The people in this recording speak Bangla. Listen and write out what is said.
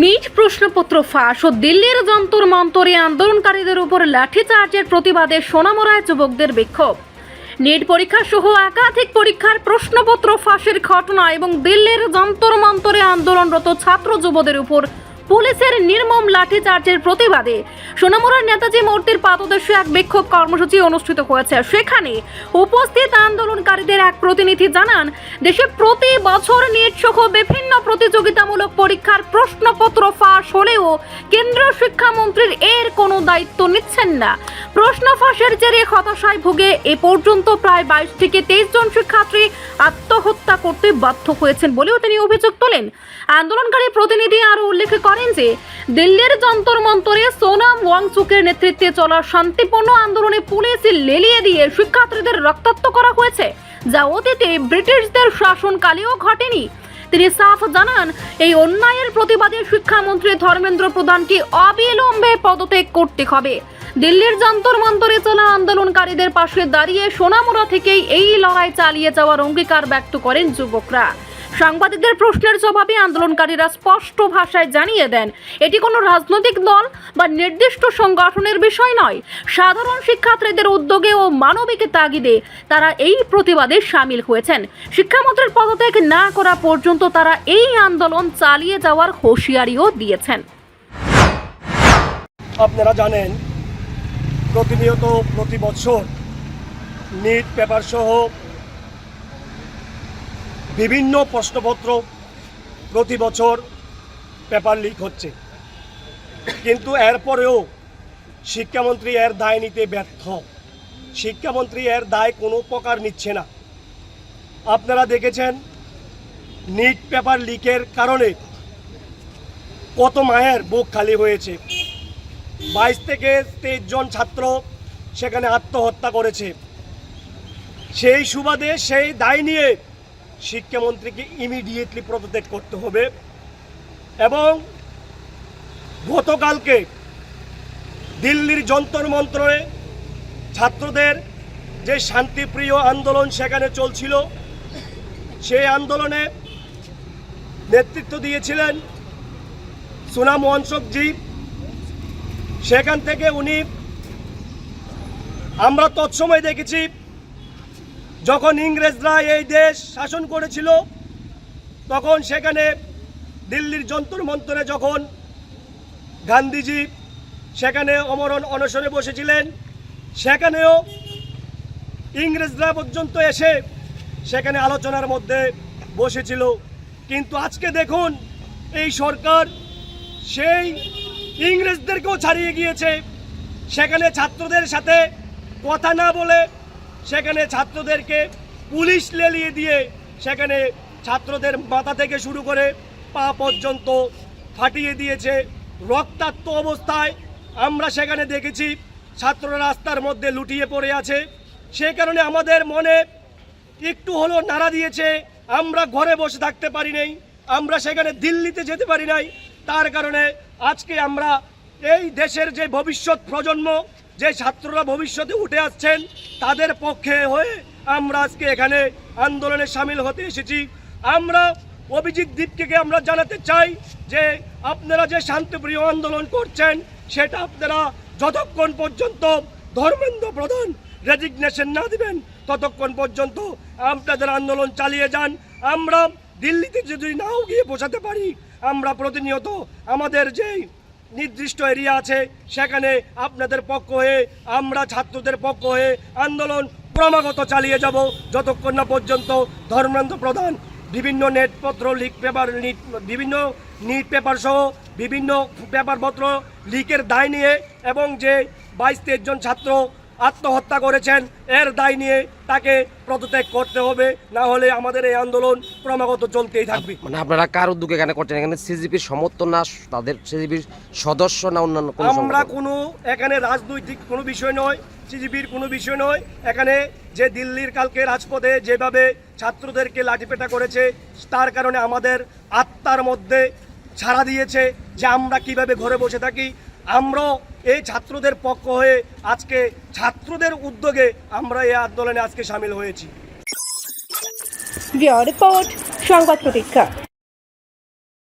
নিট প্রশ্নপত্র ফাঁস ও দিল্লির যন্তর মন্তরে আন্দোলনকারীদের উপর লাঠিচার্জের প্রতিবাদে সোনামুড়ায় যুবকদের বিক্ষোভ। নিট পরীক্ষা সহ একাধিক পরীক্ষার প্রশ্নপত্র ফাঁসের ঘটনা এবং দিল্লির যন্তর মন্তরে আন্দোলনরত ছাত্র যুবদের উপর পুলিশের নির্মম লাঠিচার্জের প্রতিবাদে সোনামুড়ার নেতাজি মূর্তির পাদদেশে এক বিক্ষোভ কর্মসূচি অনুষ্ঠিত হয়েছে। সেখানে উপস্থিত আন্দোলনকারীদের এক প্রতিনিধি জানান, দেশে প্রতি বছর নিট সহ বিভিন্ন প্রতিযোগিতামূলক পরীক্ষার প্রশ্নপত্র ফাঁস হলেও কেন্দ্রীয় শিক্ষামন্ত্রীর এর কোনো দায়িত্ব নিচ্ছেন না। প্রশ্ন ফাঁসের জেরে হতাশায় ভুগে এ পর্যন্ত প্রায় 22 থেকে 23 জন শিক্ষার্থী আত্মহত্যা করতে বাধ্য হয়েছেন বলেও তিনি অভিযোগ তোলেন। আন্দোলনকারী প্রতিনিধি আরও উল্লেখ করেন যে দিল্লির যন্তর মন্তরে সোনাম ওয়াংচুকের নেতৃত্বে চলা শান্তিপূর্ণ আন্দোলনে পুলিশ লেলিয়ে দিয়ে শিক্ষার্থীদের রক্তাক্ত করা হয়েছে, যা অতীতে ব্রিটিশদের শাসনকালেও ঘটেনি। তিনি সাফ জানান, এই অন্যায়ের প্রতিবাদে শিক্ষামন্ত্রী ধর্মেন্দ্র প্রধানকে অবিলম্বে পদত্যাগ করতে হবে। দিল্লির যন্তর মন্তরে চলা আন্দোলনকারীদের পাশে দাঁড়িয়ে সোনামুড়া থেকেই এই লড়াই চালিয়ে যাওয়ার অঙ্গীকার ব্যক্ত করেন যুবকরা। সাংবাদিকদের প্রশ্নের জবাবে আন্দোলনকারীরা স্পষ্ট ভাষায় জানিয়ে দেন, এটি কোনো রাজনৈতিক দল বা নির্দিষ্ট সংগঠনের বিষয় নয়। সাধারণ শিক্ষার্থীদের উদ্যোগে ও মানবিক তাগিদে তারা এই প্রতিবাদে সামিল হয়েছেন। শিক্ষামন্ত্রীর পদত্যাগ না করা পর্যন্ত তারা এই আন্দোলন চালিয়ে যাওয়ার হুঁশিয়ারিও দিয়েছেন। আপনারা জানেন, প্রতিনিয়ত প্রতি বছর নিট পেপার সহ বিভিন্ন প্রশ্নপত্র প্রতি বছর পেপার লিক হচ্ছে, কিন্তু এরপরেও শিক্ষামন্ত্রী এর দায় নিতে ব্যর্থ। শিক্ষামন্ত্রী এর দায় কোনো প্রকার নিচ্ছে না। আপনারা দেখেছেন নিট পেপার লিকের কারণে কত মায়ের বুক খালি হয়েছে। 22 থেকে 23 জন ছাত্র সেখানে আত্মহত্যা করেছে। সেই সুবাদে সেই দায় নিয়ে শিক্ষামন্ত্রীকে ইমিডিয়েটলি পদত্যাগ করতে হবে। এবং গতকালকে দিল্লির যন্তর মন্তরে ছাত্রদের যে শান্তিপ্রিয় আন্দোলন সেখানে চলছিল, সেই আন্দোলনে নেতৃত্ব দিয়েছিলেন সোনাম ওয়াংচুকজি। সেখান থেকে আমরা তৎসময় দেখেছি, যখন ইংরেজরা এই দেশ শাসন করেছিল, তখন সেখানে দিল্লির যন্তর মন্তরে যখন গান্ধীজি সেখানে অমরণ অনশনে বসেছিলেন, সেখানেও ইংরেজরা পর্যন্ত এসে সেখানে আলোচনার মধ্যে বসেছিল। কিন্তু আজকে দেখুন, এই সরকার সেই ইংরেজদেরকেও ছাড়িয়ে গিয়েছে। সেখানে ছাত্রদের সাথে কথা না বলে সেখানে ছাত্রদেরকে পুলিশ লেলিয়ে দিয়ে সেখানে ছাত্রদের মাথা থেকে শুরু করে পা পর্যন্ত ফাটিয়ে দিয়েছে। রক্তাক্ত অবস্থায় আমরা সেখানে দেখেছি, ছাত্ররা রাস্তার মধ্যে লুটিয়ে পড়ে আছে। সে কারণে আমাদের মনে একটু হলো নাড়া দিয়েছে। আমরা ঘরে বসে থাকতে পারি নাই, আমরা সেখানে দিল্লিতে যেতে পারি নাই। তার কারণে আজকে আমরা এই দেশের যে ভবিষ্যৎ প্রজন্ম, যে ছাত্ররা ভবিষ্যতে উঠে আসছেন, তাদের পক্ষে হয়ে আমরা আজকে এখানে আন্দোলনে সামিল হতে এসেছি। আমরা অভিজিৎ দীপকে আমরা জানাতে চাই যে আপনারা যে শান্তিপ্রিয় আন্দোলন করছেন, সেটা আপনারা যতক্ষণ পর্যন্ত ধর্মেন্দ্র প্রধান রেজিগনেশন না দিবেন, ততক্ষণ পর্যন্ত আপনাদের আন্দোলন চালিয়ে যান। আমরা দিল্লিতে যদি নাও গিয়ে বসাতে পারি, আমরা প্রতিনিয়ত আমাদের যেই নির্দিষ্ট এরিয়া আছে সেখানে আপনাদের পক্ষ হয়ে, আমরা ছাত্রদের পক্ষ হয়ে আন্দোলন ক্রমাগত চালিয়ে যাব, যতক্ষণ না পর্যন্ত ধর্মেন্দ্র প্রধান বিভিন্ন নেটপত্র লিক পেপার বিভিন্ন নিট পেপার সহ বিভিন্ন পেপারপত্র লিকের দায় নিয়ে এবং যে 22-23 জন ছাত্র আত্মহত্যা করেছেন এর দায় নিয়ে তাকে পদত্যাগ করতে হবে, না হলে আমাদের এই আন্দোলন ক্রমাগত চলতেই থাকবে। মানে আপনারা কার উদ্যোগে এখানে করছেন? এখানে সিজিপির সমর্থন না তাদের সিজিপির সদস্য না অন্যান্য কোনো? আমরা কোনো এখানে রাজনৈতিক কোনো বিষয় নয়, সিজিপির কোনো বিষয় নয়। এখানে যে দিল্লির কালকে রাজপথে যেভাবে ছাত্রদেরকে লাঠিপেটা করেছে, তার কারণে আমাদের আত্মার মধ্যে ছাড়া দিয়েছে যে আমরা কিভাবে ঘরে বসে থাকি। আমরাও এই ছাত্রদের পক্ষ হয়ে আজকে ছাত্রদের উদ্যোগে আমরা এই আন্দোলনে আজকে সামিল হয়েছি। রিপোর্ট সংবাদ প্রতীক্ষা।